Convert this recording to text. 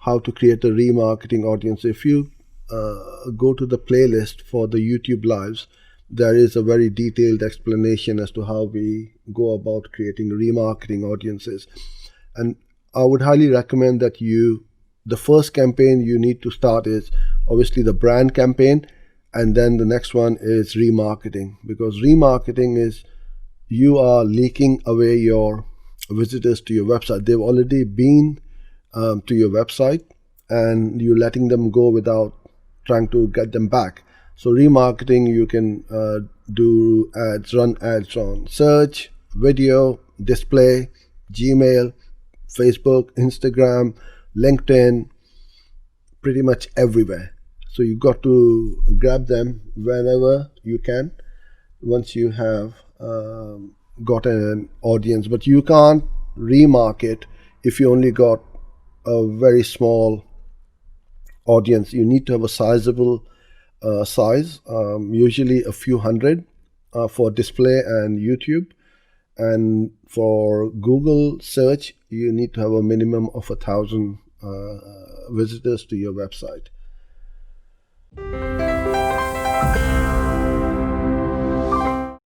how to create a remarketing audience. If you go to the playlist for the YouTube lives, there is a very detailed explanation as to how we go about creating remarketing audiences. And I would highly recommend that the first campaign you need to start is obviously the brand campaign, and then the next one is remarketing, because remarketing is you are leaking away your visitors to your website. They've already been to your website, and you're letting them go without trying to get them back. So remarketing, you can run ads on search, video, display, Gmail, Facebook, Instagram, LinkedIn, pretty much everywhere. So you've got to grab them whenever you can once you have got an audience. But you can't remarket if you only got a very small audience. You need to have a sizable size, usually a few hundred for display and YouTube. And for Google search, you need to have a minimum of 1,000 visitors to your website.